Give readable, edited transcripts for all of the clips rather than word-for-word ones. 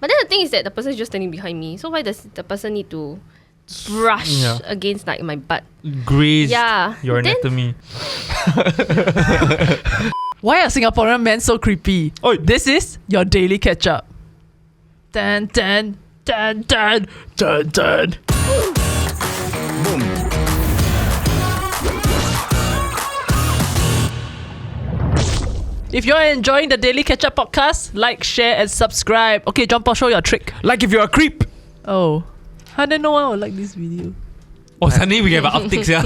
But then the thing is that the person is just standing behind me. So why does the person need to brush against like my butt? Graze your anatomy. Why are Singaporean men so creepy? Oi. This is your daily Ketchup. Dun dun dun dun dun dun. If you're enjoying the Daily Ketchup podcast, like, share, and subscribe. Okay, John Paul, show your trick. Like if you're a creep. Oh, how did no one will like this video? Oh, suddenly we have optics, yeah.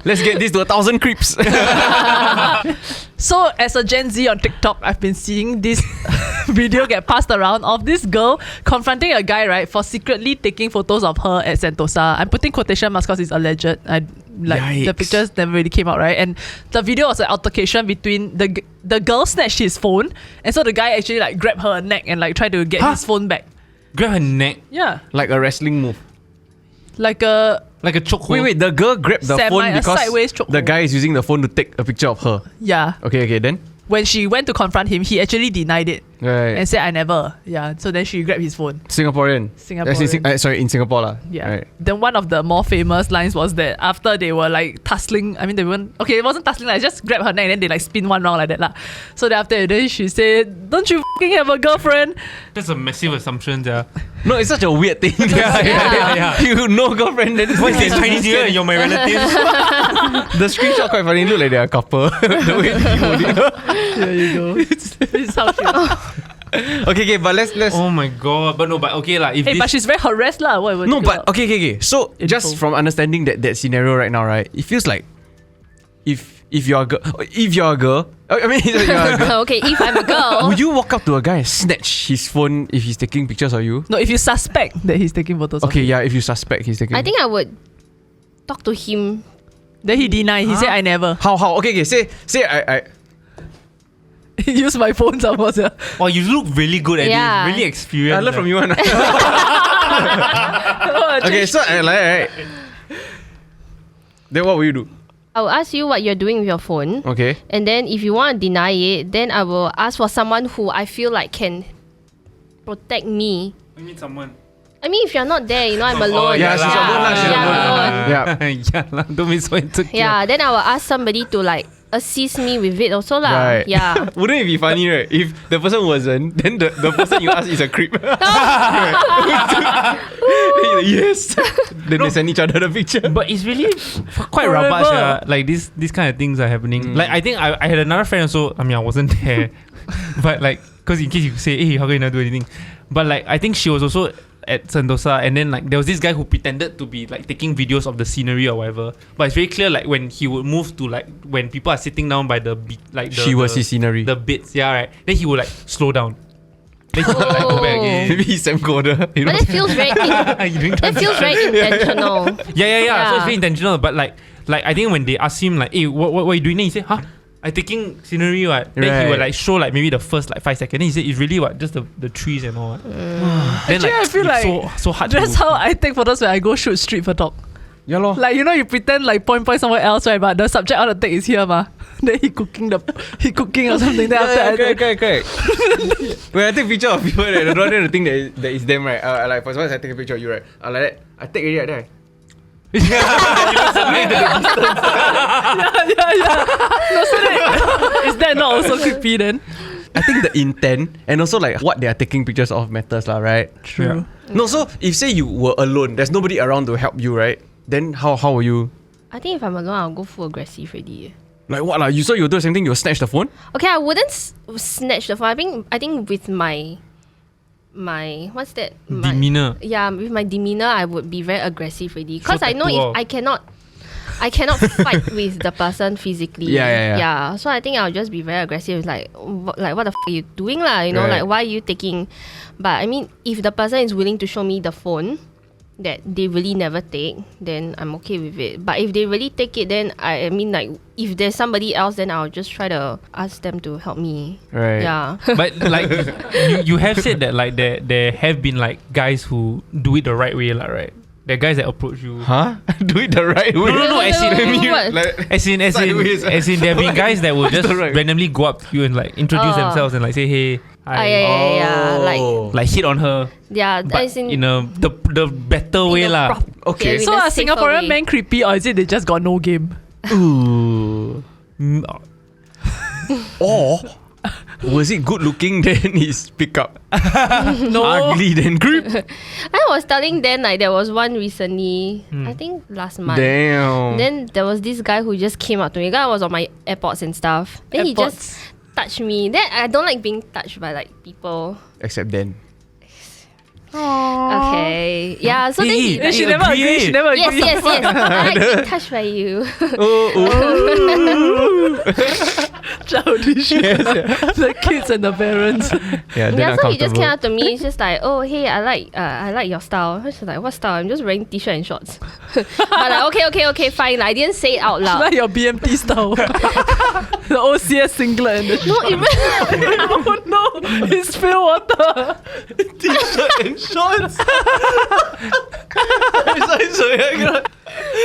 Let's get this to 1,000 creeps. So, as a Gen Z on TikTok, I've been seeing this video get passed around of this girl confronting a guy, right, for secretly taking photos of her at Sentosa. I'm putting quotation marks because it's alleged. The pictures never really came out, right? And the video was an altercation between the girl snatched his phone, and so the guy actually like grabbed her neck and like tried to get his phone back. Grab her neck? Yeah. Like a wrestling move. Like a chokehold. Wait, the girl grabbed the phone because sideways chokehold. the guy is using the phone to take a picture of her. Yeah. Okay, then? When she went to confront him, he actually denied it. Right. And said, I never. Yeah. So then she grabbed his phone. Singaporean. Sorry, in Singapore lah. Yeah. Right. Then one of the more famous lines was that after they were like tussling, I mean they weren't, okay, it wasn't tussling, like just grab her neck and then they like spin one round like that lah. So then after that, she said, don't you f***ing have a girlfriend? That's a massive assumption, yeah. No, it's such a weird thing. Yeah. You know girlfriend, then Why is this Chinese New Year and you're my relative? The screenshot quite funny. Look like they're a couple. The way they hold it. There you go. It's how she Okay, but let's. Oh my god! But okay lah. If Hey, this, but she's very harassed lah. What? No, but okay. So just from understanding that scenario right now, right? It feels like if you're a girl, I mean, if you're a girl, Okay, if I'm a girl, would you walk up to a guy and snatch his phone if he's taking pictures of you? No, if you suspect that he's taking photos. Okay, yeah. If you suspect he's taking. I think I would talk to him. Then he denied. He said, I never. How? Okay. Say I. He used my phone somewhere. Yeah. oh, you look really good at Yeah. this. Really experienced. I learned from you one. Okay, so I like right. Then what will you do? I will ask you what you're doing with your phone. Okay. And then if you want to deny it, then I will ask for someone who I feel like can protect me. You need someone. I mean, if you're not there, I'm alone. Yeah, she's alone lah. She's Yeah, alone. alone. Yeah. yeah lah. Don't be so insecure. Yeah, then I will ask somebody to like assist me with it also lah. Right. Yeah. Wouldn't it be funny, right? If the person wasn't, then the person you ask is a creep. Yes. Then they send each other the picture. But it's really quite rubbish. Like these kind of things are happening. Like I think I had another friend also. I mean, I wasn't there, but like, because in case you say, hey, how can you not do anything? But like, I think she was also at Sentosa, and then like there was this guy who pretended to be like taking videos of the scenery or whatever. But it's very clear, like when he would move to like when people are sitting down by the She was his scenery. the bits, yeah, right. Then he would like slow down. Then he would like go back again. Maybe he's Sam Coder. You know? But it feels very intentional. Yeah. So it's very intentional. But like I think when they ask him like, hey, what are you doing? Then he said, huh? I taking scenery, what? Then he would like show like maybe the first like 5 seconds. Then he said it's really what? Just the trees and all. Then Actually, I feel like so hard. that's how I take photos when I go shoot street photo. Yeah lor. Like you pretend like point somewhere else, right? But the subject I want to take is here, ma. Then he cooking or something. Then after correct. When I take picture of people, right, the rather the thing that is them, right? Like for example, I take a picture of you, right? Like that. I take already, right there. yeah. No, so is that not also creepy then? I think the intent and also like what they are taking pictures of matters lah, right? True. Yeah. No, so if say you were alone, there's nobody around to help you, right? Then how will you? I think if I'm a girl, I'll go full aggressive already. Like what lah? You do the same thing. You snatch the phone? Okay, I wouldn't snatch the phone. I think with my what's that? Demeanor. With my demeanor, I would be very aggressive already. Because I know tattoo if I cannot fight with the person physically. Yeah. So I think I'll just be very aggressive. Like what the f*** are you doing lah? You know, Right. like why are you taking? But I mean, if the person is willing to show me the phone that they really never take, then I'm okay with it. But if they really take it, then I mean, like if there's somebody else, then I'll just try to ask them to help me. Right. Yeah. But like you have said that like there have been like guys who do it the right way, lah, right? There are guys that approach you. Huh? Do it the right way? No, as in, What? as in, Sideways. there have been guys that will just the right way. randomly go up to you and like introduce themselves and like say, hey, yeah. Like hit on her, Yeah, but as in in a the better way in a lah. Okay. in So a are safer Singaporean way. men creepy, or is it they just got no game? Ooh. Mm, Or was it good looking then he's pick up? No. Ugly then creep. I was telling Dan like there was one recently, I think last month. Damn. Then there was this guy who just came up to me. The guy was on my AirPods and stuff. Then he just touched me. Then I don't like being touched by like people. Except then. Okay. Yeah. So then he. Then she never agree. She never agree. Yes. I like being touched by you. Childish. The kids and the parents. Yeah, then Yeah, so he just came uncomfortable. up to me. He's just like, oh, hey, I like your style. I was just like, what style? I'm just wearing t-shirt and shorts. But like, okay, fine. Like, I didn't say it out loud. Like your BMT style. The OCS singlet. And the No, it oh no, he spilled water. T-shirt and shorts.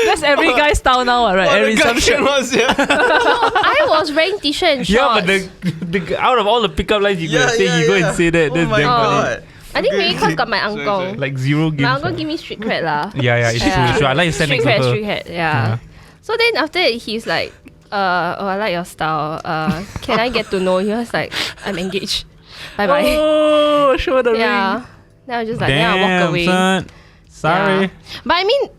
That's every guy's style now, right? Every some shit. I was wearing t-shirt and shorts. yeah, but the out of all the pickup lines you Yeah, could say, yeah, you go yeah. and say that. Oh That's my damn God. funny. I think maybe because got my uncle. sorry. Like zero games. My uncle lah. give me street cred lah. Yeah, it's true. I like you standing Street next to her. cred, yeah. So then after that, he's like, oh, I like your style. Can I get to know you? I was like, I'm engaged. Bye bye. Oh, show the Yeah. ring. Then I was just like, then I walk away. Son. Sorry. Yeah. But I mean,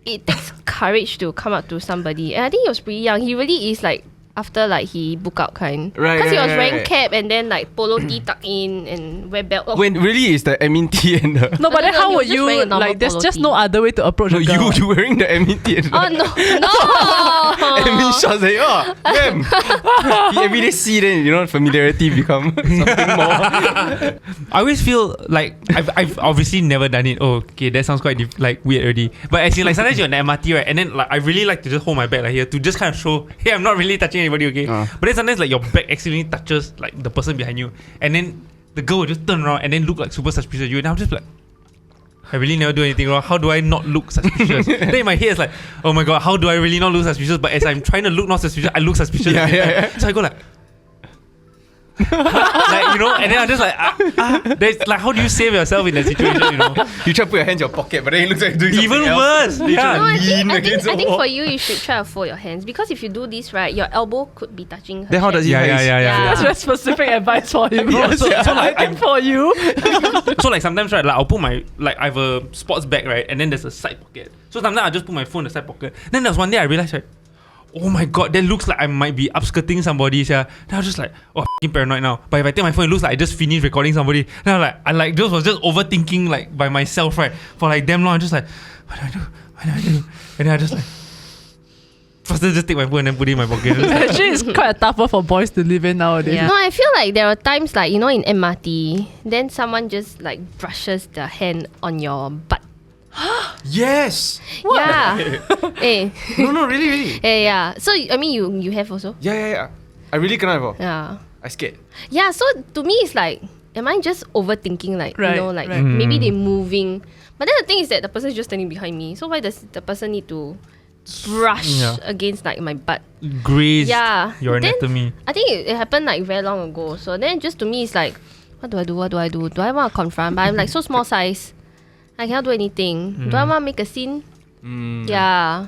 it takes courage to come up to somebody. And I think he was pretty young. He really is like, after like he book out kind. Right, Because he was right, wearing right. cap and then like polo tee tuck in and wear belt. Oh, When really is the MET and the No, but then No, how he would was just wearing a you normal like? There's polo just tee. no other way to approach no, a girl. you wearing the MET and the oh no. MET shots like damn. You every day see then familiarity become something more. I always feel like I've obviously never done it. Oh, okay, that sounds quite like weird already. But as in like sometimes you're on the MRT, right? And then like I really like to just hold my back like here to just kind of show, hey, I'm not really touching anybody, okay? But then sometimes like your back accidentally touches like the person behind you, and then the girl will just turn around and then look like super suspicious at you, and I'm just like, I really never do anything wrong. How do I not look suspicious? Then in my head it's like, oh my god, how do I really not look suspicious? But as I'm trying to look not suspicious, I look suspicious. Yeah. So I go like, like and then I'm just like, there's like, how do you save yourself in that situation? You try to put your hand in your pocket, but then it looks like you're doing Even something else. worse. You Yeah. No, try I to lean think against the for wall. you, you should try to fold your hands because if you do this right, your elbow could be touching her Then how does chest. he Yeah. That's very specific advice for him. Yes, so, yeah. so like, I think for you, So like sometimes right, like I'll put my I have a sports bag, right, and then there's a side pocket. So sometimes I just put my phone in the side pocket. Then there was one day I realized, right, oh my god, that looks like I might be upskirting somebody. Yeah. Then I was just like, oh, I'm paranoid now. But if I take my phone, it looks like I just finished recording somebody. Then I just was just overthinking like by myself, right, for like damn long. I'm just like, what do I do? And then I just like, faster just take my phone and then put it in my pocket. actually it's quite a tough one for boys to live in nowadays. No, I feel like there are times like in MRT, then someone just like brushes their hand on your butt. Yes. Yeah. Eh. No, really. Yeah. So I mean, you have also. Yeah. I really cannot ever. Yeah. I scared. Yeah. So to me, it's like, am I just overthinking? Like Right, like right. maybe they're moving, but then the thing is that the person is just standing behind me. So why does the person need to brush Yeah. against like my butt? Graze Yeah. your Then- anatomy. I think it happened like very long ago. So then just to me, it's like, what do I do? Do I want to confront? But I'm like so small size. I cannot do anything. Do I want to make a scene? Yeah.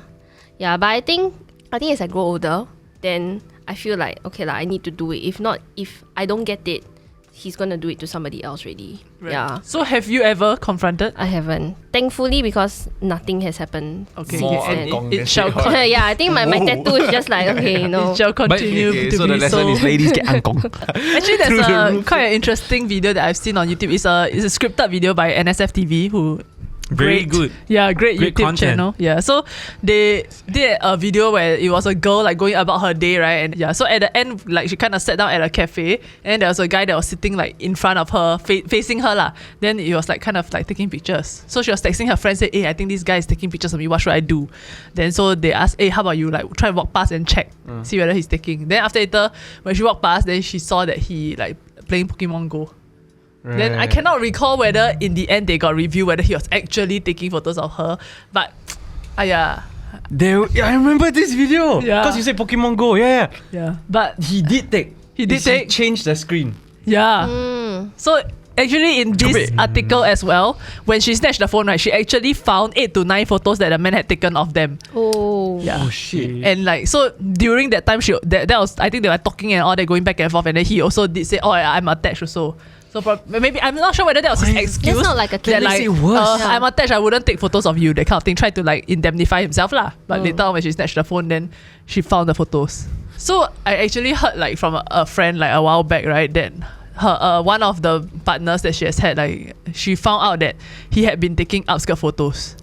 But I think as I grow older, then I feel like, okay, I need to do it. If not, if I don't get it, he's going to do it to somebody else already. Right. Yeah. So have you ever confronted? I haven't. Thankfully, because nothing has happened. Okay. Since More then. angkong It than shall shit. Yeah, I think my tattoo is just like, okay, It shall continue Okay, to so the be lesson so. is ladies get angkong. Actually, there's Through the roof. quite an interesting video that I've seen on YouTube. It's a scripted video by NSF TV who. Very Great. good. Yeah, great Great YouTube content. channel. Yeah, so they did a video where it was a girl like going about her day, right? And yeah, so at the end, like she kind of sat down at a cafe, and there was a guy that was sitting like in front of her, facing her lah. Then it was like kind of like taking pictures. So she was texting her friend, say, "Hey, I think this guy is taking pictures of me. What should I do?" Then so they asked, "Hey, how about you like try and walk past and check, see whether he's taking." Then after later, when she walked past, then she saw that he like playing Pokemon Go. Then I cannot recall whether in the end they got review whether he was actually taking photos of her, but yeah, I remember this video. Yeah. Because you said Pokemon Go. Yeah. yeah. But He did take. He did take. changed the screen. Yeah, So actually in this article as well, when she snatched the phone, right, she actually found 8 to 9 photos that the man had taken of them. Oh. Yeah. Oh shit. And like, so during that time, that was, I think they were talking and all, they're going back and forth, and then he also did say, oh, I'm attached also. So maybe, I'm not sure whether that was his excuse. That's not like a that, case. like, I'm attached, I wouldn't take photos of you, that kind of thing. Tried to like indemnify himself lah. But later on when she snatched the phone, then she found the photos. So I actually heard like from a friend like a while back, right, that her one of the partners that she has had, like, she found out that he had been taking upskirt photos.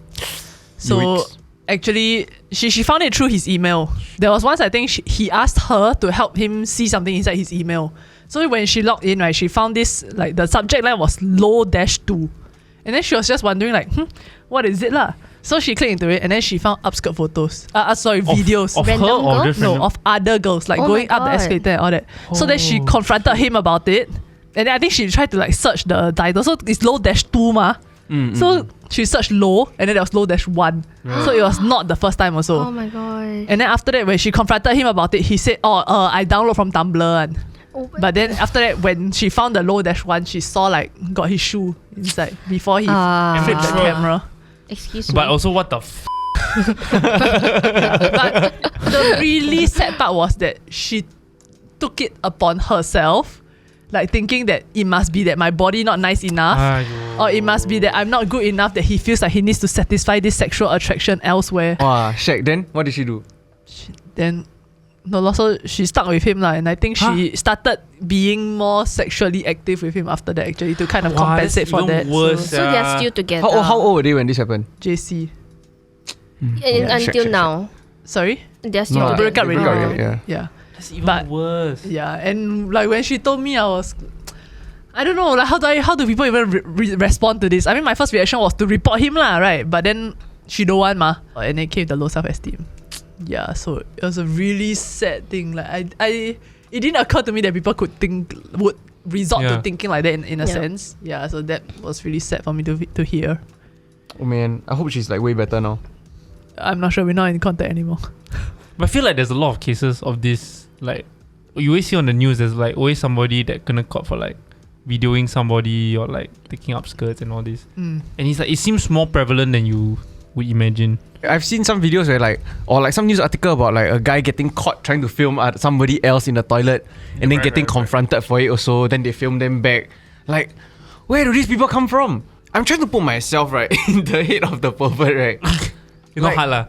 So Yikes. actually she found it through his email. There was once I think he asked her to help him see something inside his email. So when she logged in, right, she found this, like, the subject line was low-2, and then she was just wondering like, what is it lah? So she clicked into it, and then she found upskirt photos. Videos. Of her Random or girls? different? No, of other girls, like Oh going my up the God. escalator and all that. So then she confronted him about it, and then I think she tried to like search the title. So it's low-2 ma. So she searched low, and then there was low-1. So it was not the first time also. Oh my god. And then after that, when she confronted him about it, he said, I download from Tumblr. And but then after that, when she found the low-1, she saw like got his shoe inside before he flipped the camera. Excuse me. But also, what the But the really sad part was that she took it upon herself, like thinking that it must be that my body not nice enough, or it must be that I'm not good enough, that he feels like he needs to satisfy this sexual attraction elsewhere. Wow, shag. Then what did she do? Then no, so she stuck with him lah, and I think she started being more sexually active with him after that, actually, to kind of compensate for that. Worse, so they're still together. How old were they when this happened? JC. Until shag. now. Sorry? They're still No, together. break up already. Break up already, yeah. Yeah. That's even But- worse. Yeah, and like when she told me, I don't know, like how do people even respond to this? I mean, my first reaction was to report him lah, right? But then she don't want ma, and it came the low self-esteem. Yeah, so it was a really sad thing. Like it didn't occur to me that people would resort to thinking like that in a sense. Yeah, so that was really sad for me to hear. Oh man, I hope she's like way better now. I'm not sure, we're not in contact anymore. But I feel like there's a lot of cases of this. Like, you always see on the news, there's like always somebody that gonna caught for like videoing somebody or like taking up skirts and all this. And it's like, it seems more prevalent than you would imagine. I've seen some videos where like, or like some news article about like a guy getting caught trying to film somebody else in the toilet, and then getting confronted for it also. Then they film them back. Like, where do these people come from? I'm trying to put myself right in the head of the pervert, right? It's not hard lah.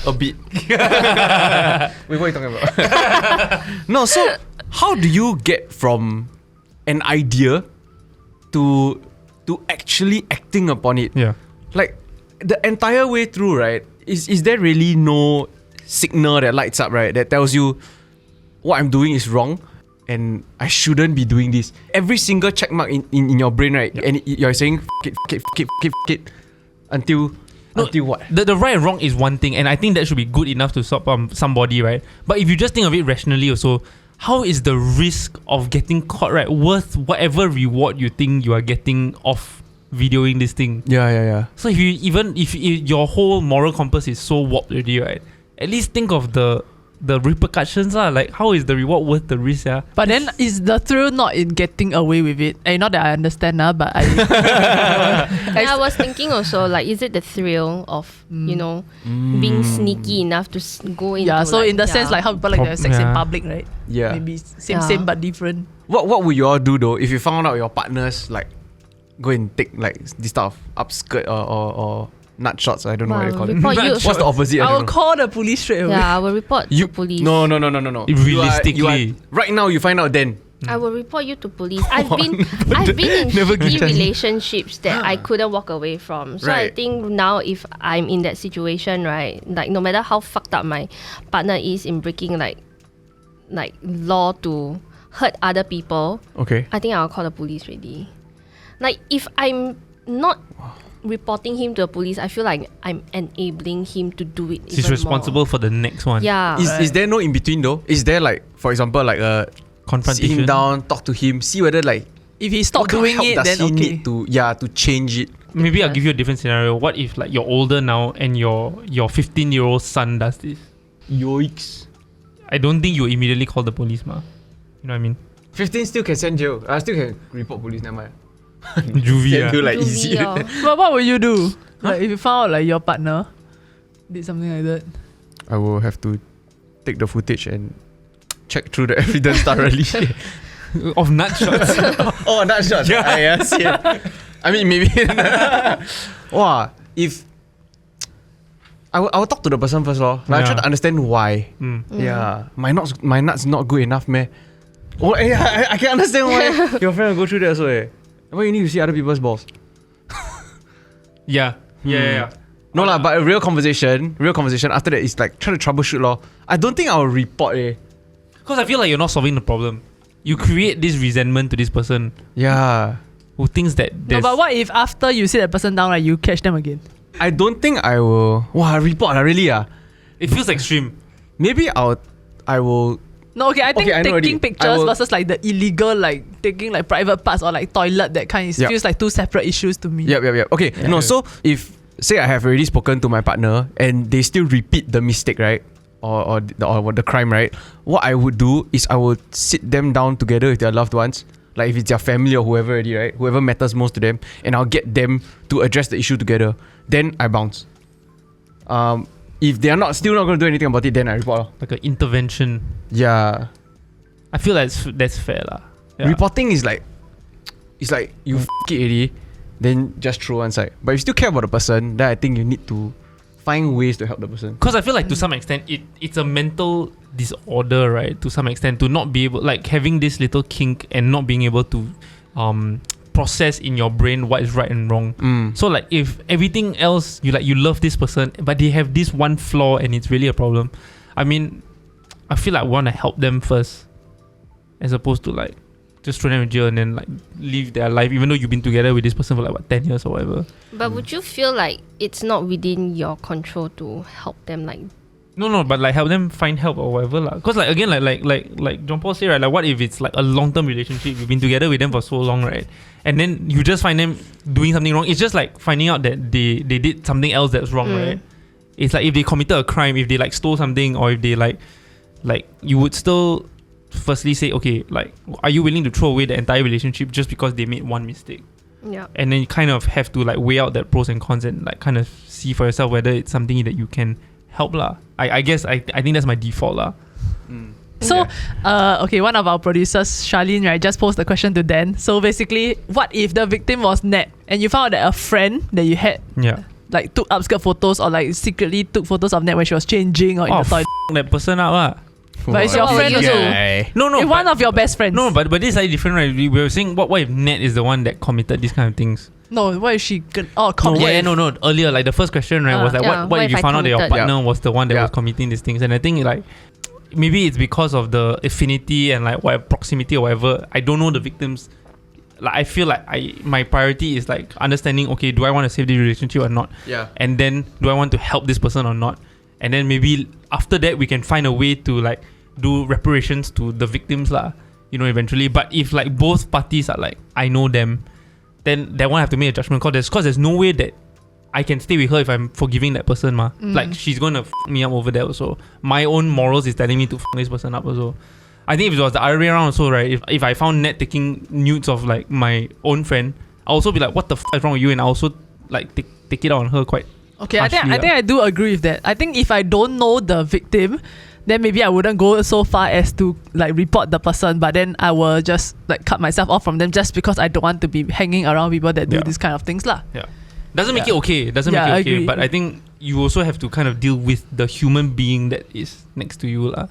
A bit. Wait, what are you talking about? No, so how do you get from an idea to actually acting upon it? Yeah. Like the entire way through, right? Is there really no signal that lights up, right? That tells you what I'm doing is wrong and I shouldn't be doing this. Every single check mark in your brain, right? And you're saying f it until what? The right and wrong is one thing, and I think that should be good enough to stop somebody, right? But if you just think of it rationally also, how is the risk of getting caught, right, worth whatever reward you think you are getting off videoing this thing? Yeah. So if your whole moral compass is so warped already, right, at least think of the repercussions lah. Like, how is the reward worth the risk? Yeah. But then is the thrill not in getting away with it? Not that I understand but I I was thinking also, like, is it the thrill of being sneaky enough to go into? yeah, so in the sense like how people like to have sex in Yeah. public, right? Yeah. Maybe same but different. What would you all do though if you found out your partners like go and take like this type of upskirt or nut shots? I don't know what you call it. report you. What's the opposite? I I don't will know. call the police straight away. Yeah, I will report to police. No. Realistically. Right now you find out then. I will report you to police. I've been in Never shitty get chance. relationships that I couldn't walk away from. So I Right. think now if I'm in that situation, right, like no matter how fucked up my partner is in breaking like law to hurt other people, Okay. I think I'll call the police already. Like if I'm not reporting him to the police, I feel like I'm enabling him to do it. She's even responsible for the next one. More. Yeah. Is there no in between though? Is there like, for example, like sit Confrontation. him down, talk to him, see whether like If he stopped what kind of doing help it, does then he okay. need to change it? Maybe I'll give you a different scenario. What if like you're older now and your 15-year-old son does this? Yikes. I don't think you immediately call the police, ma. You know what I mean? 15 still can send jail. I still can report police. Never mind. Juvie. Send to like easy. Juvie, But what would you do? Like if you found out like your partner did something like that? I will have to take the footage and check through the evidence thoroughly. Of nut shots. Oh, not sure. Yeah, yes, yeah. I mean, maybe. Wow, if I will talk to the person first, lor. Like, I try to understand why. Yeah, my nuts not good enough, man. Oh, I can understand why your friend will go through that as well. Why you need to see other people's balls? Yeah. No lah, but a real conversation. After that, it's like try to troubleshoot, lor. I don't think I will report, Because I feel like you're not solving the problem. You create this resentment to this person Yeah. who thinks that No, there's... but what if after you sit that person down, right, you catch them again? I don't think I will. Wow, report, really? It feels extreme. Maybe I will. No, okay, I think I know already. taking pictures versus like the illegal, like taking like private parts or like toilet, that kind, Yep. feels like two separate issues to me. Yep. Okay, no, so if, say I have already spoken to my partner and they still repeat the mistake, right? Or the crime, right? What I would do is I would sit them down together with their loved ones, like if it's their family or whoever already, right? Whoever matters most to them, and I'll get them to address the issue together. Then I bounce. If they are still not going to do anything about it, then I report. Like an intervention. Yeah. I feel that's fair lah. Yeah. Reporting is like, it's like you f it already, then just throw one side. But if you still care about the person, then I think you need to find ways to help the person. Because I feel like to some extent it's a mental disorder, right? To some extent, to not be able, like having this little kink and not being able to process in your brain what is right and wrong. So like if everything else you love this person, but they have this one flaw and it's really a problem. I mean, I feel like I want to help them first, as opposed to like just throw them in jail and then like live their life, even though you've been together with this person for like what 10 years or whatever. But would you feel like it's not within your control to help them, like? No, but like help them find help or whatever lah. Cause like again, like John Paul said, right? Like what if it's like a long-term relationship? You've been together with them for so long, right? And then you just find them doing something wrong. It's just like finding out that they did something else that's wrong, right? It's like if they committed a crime, if they like stole something, or if they like you would still firstly say, okay, like, are you willing to throw away the entire relationship just because they made one mistake? Yeah. And then you kind of have to like weigh out that pros and cons and like kind of see for yourself whether it's something that you can help lah. I guess I think that's my default lah. So, okay, one of our producers, Charlene, right, just posed the question to Dan. So basically, what if the victim was Nat and you found out that a friend that you had like took upskirt photos or like secretly took photos of Nat when she was changing or in the toilet? That person up lah. But it's your friend also. No, It's one of your best friends. No, but this is like different, right? We were saying what if Nat is the one that committed these kind of things? No, what if she No, earlier, like the first question, right, was like what if you found out that your partner was the one that was committing these things? And I think like maybe it's because of the affinity and like what proximity or whatever. I don't know the victims. Like I feel like my priority is like understanding, okay, do I want to save the relationship or not? Yeah. And then do I want to help this person or not? And then maybe after that we can find a way to like do reparations to the victims lah, eventually. But if like both parties are like, I know them, then they won't have to make a judgment call. Cause there's no way that I can stay with her if I'm forgiving that person ma. Like she's gonna f me up over there also. My own morals is telling me to f this person up also. I think if it was the other way around also, right, if I found Nat taking nudes of like my own friend, I'll also be like, what the f is wrong with you? And I also like take it out on her quite. Okay, I think I do agree with that. I think if I don't know the victim, then maybe I wouldn't go so far as to like report the person, but then I will just like cut myself off from them just because I don't want to be hanging around people that do this kind of things lah. Yeah. Doesn't make it okay. Doesn't make it okay. Agree. But I think you also have to kind of deal with the human being that is next to you lah.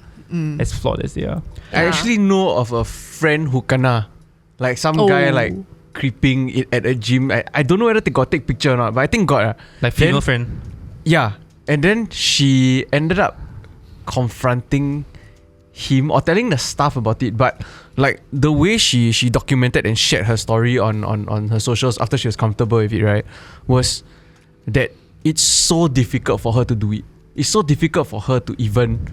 As flawed as they are. I actually know of a friend who kena, like some guy like creeping it at a gym. I don't know whether they got take picture or not, but I think got like female friend. Yeah, and then she ended up confronting him or telling the staff about it. But like the way she documented and shared her story on her socials after she was comfortable with it, right, was that it's so difficult for her to do it. It's so difficult for her to even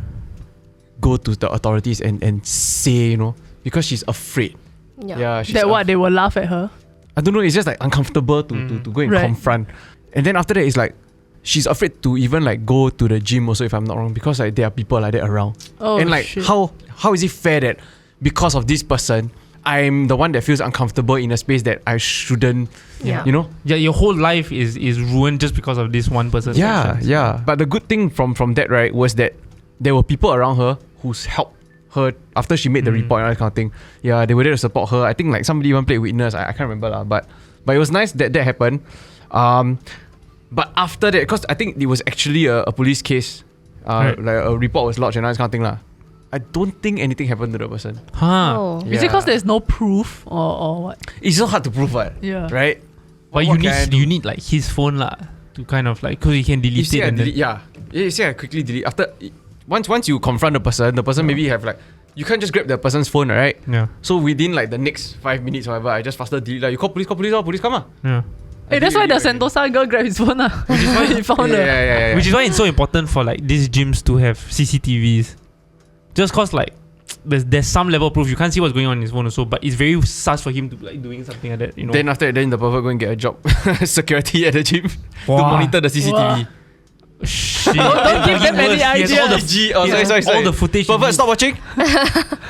go to the authorities and say, because she's afraid. Yeah, she's that they will laugh at her. I don't know, it's just like uncomfortable to go and confront. And then after that, it's like she's afraid to even like go to the gym also, if I'm not wrong, because like there are people like that around. And like shit. how is it fair that because of this person I'm the one that feels uncomfortable in a space that I shouldn't. Yeah. You know. Yeah, your whole life is ruined just because of this one person's actions. Yeah. But the good thing from that, right, was that there were people around her who's helped her after she made the report and all that kind of thing. Yeah, they were there to support her. I think like somebody even played witness. I can't remember lah. But it was nice that happened. But after that, because I think it was actually a police case. Right. Like a report was lodged and all that kind of thing lah. I don't think anything happened to the person. Huh. Oh. Is it because there's no proof or what? It's so hard to prove, right? Yeah. Right? But What can I do? you need like his phone lah to kind of like, because you can delete it and then You see, I quickly delete. After once you confront the person maybe have like, you can't just grab the person's phone, right? yeah. So within like the next 5 minutes, whatever, I just faster delete. Like, you call police, police come ah. Yeah. Hey, that's why the Sentosa girl grabbed his phone. Which is why he found her. Yeah. Which is why it's so important for like these gyms to have CCTVs. Just cause like there's some level of proof. You can't see what's going on in his phone also, but it's very sus for him to be like doing something like that, you know. Then after that, then the pervert go and get a job. Security at the gym to Wow. monitor the CCTV. Wow. Shit. Don't give them any He has ideas. all the Sorry. all the footage. Pervert, stop watching.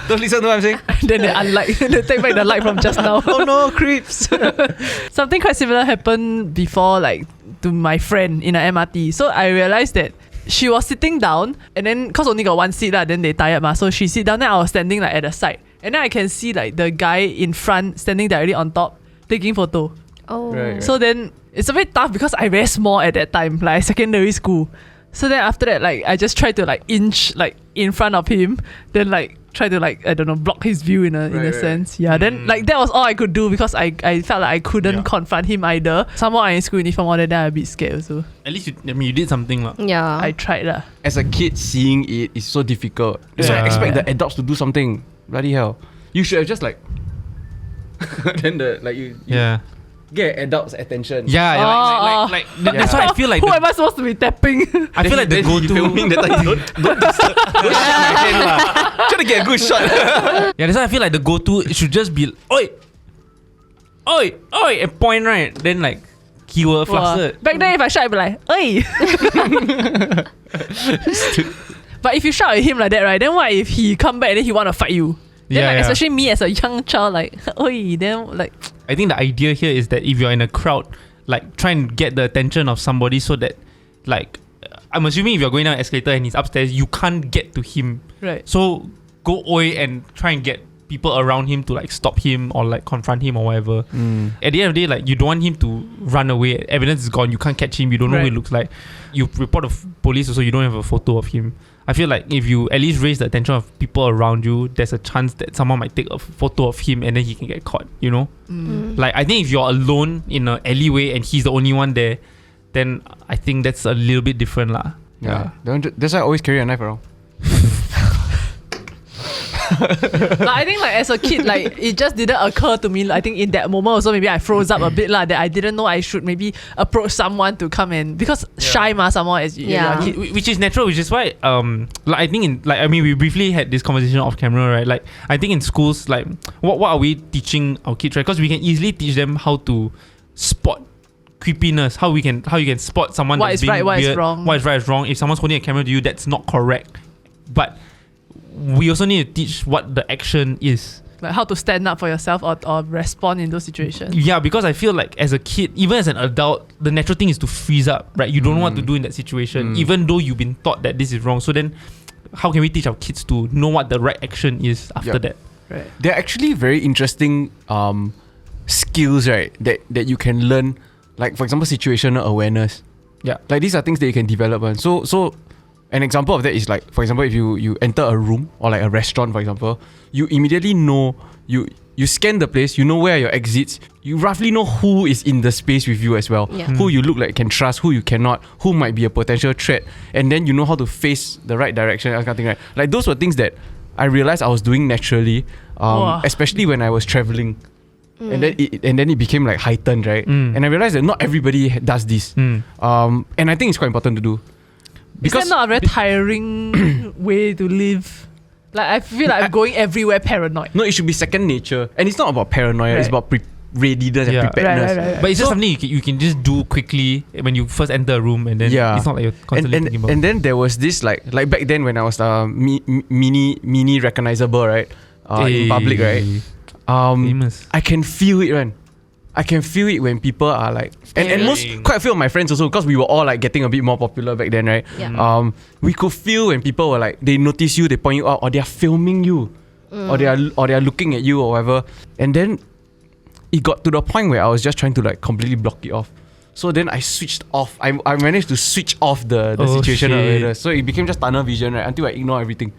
Don't listen to what I'm saying. Then they unlike. They take back the light from just now. Oh no, creeps. Something quite similar happened before, like to my friend in a MRT. So I realized that she was sitting down, and then cause only got one seat lah, then they tired ma. So she sit down, then I was standing like at the side, and then I can see like the guy in front standing directly on top taking photo. Oh. Right. So then it's a bit tough because I very small at that time, like secondary school. So then after that, like I just try to like inch like in front of him, then like try to like, I don't know, block his view in a sense. Yeah. Then like that was all I could do because I felt like I couldn't confront him either. Somehow I in school uniform, all that, then I a bit scared also. At least you did something lah. Yeah. I tried lah. As a kid, seeing it is so difficult. So I Yeah. expect the adults to do something. Bloody hell. You should have just like then you get adults' attention. Yeah, like that's why I feel like Who am I supposed to be tapping? I feel like the Then he filming that time, don't disturb. Don't shut my hand lah. Try to get a good shot. yeah, that's why I feel like the go-to it should just be oi, and point right. Then like he will flustered. Back then if I shout, I'd be like, oi. But if you shout at him like that, right, then what if he come back and then he want to fight you? Then Yeah, like, yeah. especially me as a young child, like, oi, then like, I think the idea here is that if you're in a crowd, like try and get the attention of somebody so that like I'm assuming if you're going down an escalator and he's upstairs, you can't get to him. right. So go oi and try and get people around him to like stop him or like confront him or whatever. At the end of the day, like you don't want him to run away. Evidence is gone. You can't catch him. You don't know who he looks like. You report to police also. You don't have a photo of him. I feel like if you at least raise the attention of people around you, there's a chance that someone might take a photo of him and then he can get caught, you know? Like I think if you're alone in an alleyway and he's the only one there, then I think that's a little bit different lah. Yeah. That's why I always carry a knife around. But I think like as a kid, like it just didn't occur to me. I think in that moment also maybe I froze up a bit lah. That I didn't know I should maybe approach someone to come in because shy ma someone as you're a kid. Which is natural, which is why like I think we briefly had this conversation off camera, right? Like I think in schools, like what are we teaching our kids, right? Because we can easily teach them how to spot creepiness, how you can spot someone What that's is being right, what is weird, wrong. what is right, is wrong. If someone's holding a camera to you, that's not correct. But we also need to teach what the action is. Like how to stand up for yourself or respond in those situations. Yeah, because I feel like as a kid, even as an adult, the natural thing is to freeze up, right? You don't know what to do in that situation, even though you've been taught that this is wrong. So then, how can we teach our kids to know what the right action is after that? Right. There are actually very interesting skills, right? That you can learn. Like for example, situational awareness. Yeah. Like these are things that you can develop. And so an example of that is like, for example, if you enter a room or like a restaurant, for example, you immediately know, you scan the place, you know where are your exits, you roughly know who is in the space with you as well, Yeah. who you look like can trust, who you cannot, who might be a potential threat, and then you know how to face the right direction, that kind of thing, right? Like those were things that I realized I was doing naturally, especially when I was traveling. And then it became like heightened, right? And I realized that not everybody does this. And I think it's quite important to do. Is that not a very tiring way to live? Like I feel like I'm going everywhere paranoid. No, it should be second nature. And it's not about paranoia, it's Right. about readiness and preparedness. Right. But it's just something you can just do quickly when you first enter a room, and then it's not like you're constantly thinking about. And then there was this like back then when I was mini recognizable, right? In public, right? Famous. I can feel it, man. I can feel it when people are like, and quite a few of my friends also, because we were all like getting a bit more popular back then, right? Yeah. We could feel when people were like, they notice you, they point you out, or they are filming you, or they are looking at you or whatever. And then it got to the point where I was just trying to like completely block it off. So then I switched off. I managed to switch off the situation awareness. So it became just tunnel vision, right? Until I ignore everything.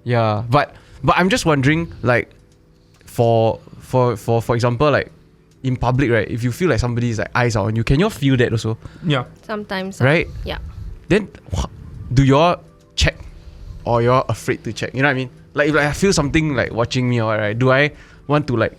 Yeah, but I'm just wondering, like, for example, like, in public, right? If you feel like somebody's like eyes are on you, can you all feel that also? Yeah. Sometimes. Right? Yeah. Then do you all check, or you're afraid to check? You know what I mean? Like, if I feel something like watching me, or right? Do I want to like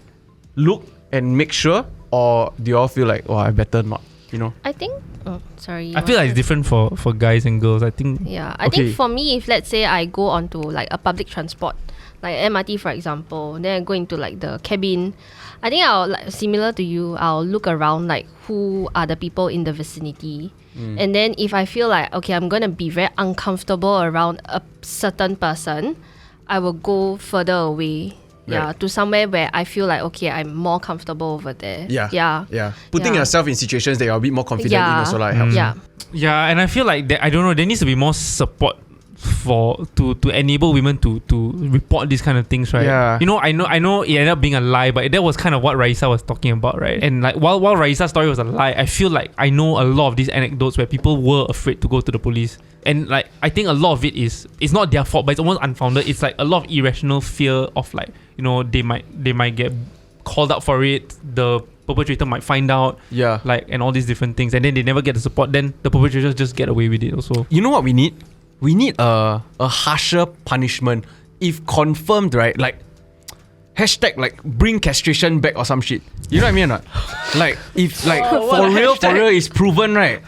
look and make sure, or do you all feel like, oh, I better not? You know? I think. Oh, sorry. I feel like it's different for guys and girls. I think. Yeah, I think for me, if let's say I go onto like a public transport, like MRT for example, then I go into like the cabin, I think I'll like similar to you. I'll look around like who are the people in the vicinity, and then if I feel like okay, I'm gonna be very uncomfortable around a certain person, I will go further away. Yeah, to somewhere where I feel like okay, I'm more comfortable over there. Yeah. Putting yourself in situations that you're a bit more confident in also like helps. Yeah, and I feel like I don't know. There needs to be more support to enable women to report these kind of things, right? Yeah. You know, I know it ended up being a lie, but that was kind of what Raisa was talking about, right? And like while Raisa's story was a lie, I feel like I know a lot of these anecdotes where people were afraid to go to the police. And like I think a lot of it is, it's not their fault, but it's almost unfounded. It's like a lot of irrational fear of like, you know, they might get called out for it, the perpetrator might find out, like, and all these different things, and then they never get the support, then the perpetrators just get away with it also. You know what we need? We need a harsher punishment if confirmed, right? Like hashtag like bring castration back or some shit. You know what I mean or not? Like if like for real it's proven, right?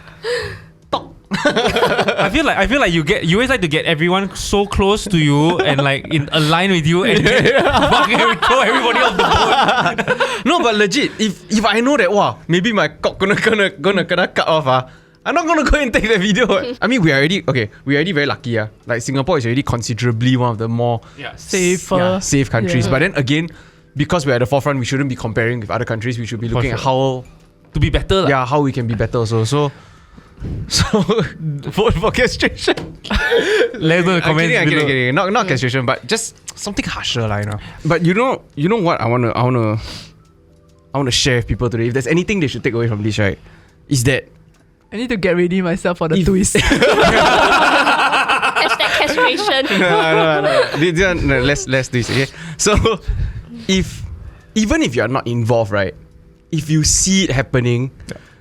I feel like you always like to get everyone so close to you and like in align with you and fucking throw everybody off the boat. No, but legit, if I know that wow, maybe my cock gonna cut off, I'm not gonna go and take the video. I mean, we are already very lucky. Like Singapore is already considerably one of the more safe countries. But then again, because we're at the forefront, we shouldn't be comparing with other countries. We should be looking at how to be better. Yeah, how we can be better also. So vote for castration. Let us know in the comments. I'm kidding. Not castration, but just something harsher, you know. But you know what I wanna share with people today. If there's anything they should take away from this, right, is that I need to get ready myself for the twist. Hashtag castration. No. Let's do this. Okay. So even if you're not involved, right, if you see it happening,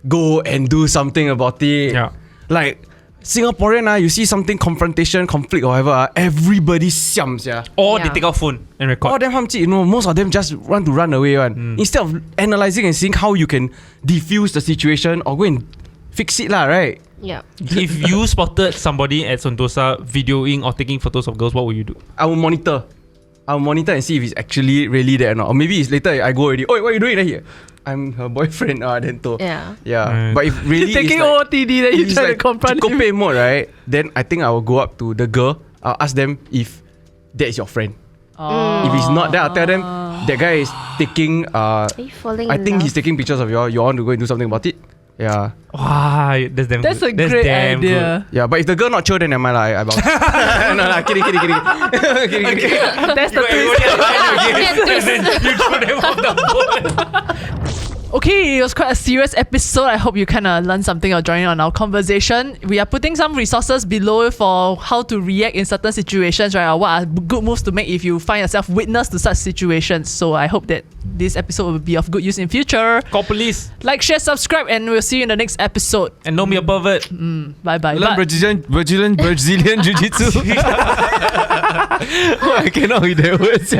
go and do something about it. Yeah. Like Singaporean, you see something, confrontation, conflict, or whatever, everybody siams, Or they take out phone and record. All them hamchi, most of them just run away, instead of analysing and seeing how you can diffuse the situation or go and fix it, right? Yeah. If you spotted somebody at Sentosa videoing or taking photos of girls, what would you do? I will monitor and see if it's actually really there or not. Or maybe it's later I go already. Oh, what are you doing here? I'm her boyfriend. Then to. Yeah. But if really taking like, OOTD, then you try to confront him. Chikope mode, right? Then I think I will go up to the girl. I'll ask them if that is your friend. If it's not, then I'll tell them that guy is taking. Are you falling I in think love? He's taking pictures of you. You want to go and do something about it? Yeah. Wow, that's damn That's good. a great damn idea. Yeah, but if the girl not chill, then never mind, I bounce. No, kidding. Kidding. That's the twist. You throw them off the boat. Okay, it was quite a serious episode. I hope you kind of learned something or joined in on our conversation. We are putting some resources below for how to react in certain situations, right? Or what are good moves to make if you find yourself witness to such situations. So I hope that this episode will be of good use in future. Call police. Like, share, subscribe, and we'll see you in the next episode. And don't be a pervert. Bye-bye. Learn Brazilian Jiu-Jitsu. I cannot with that words.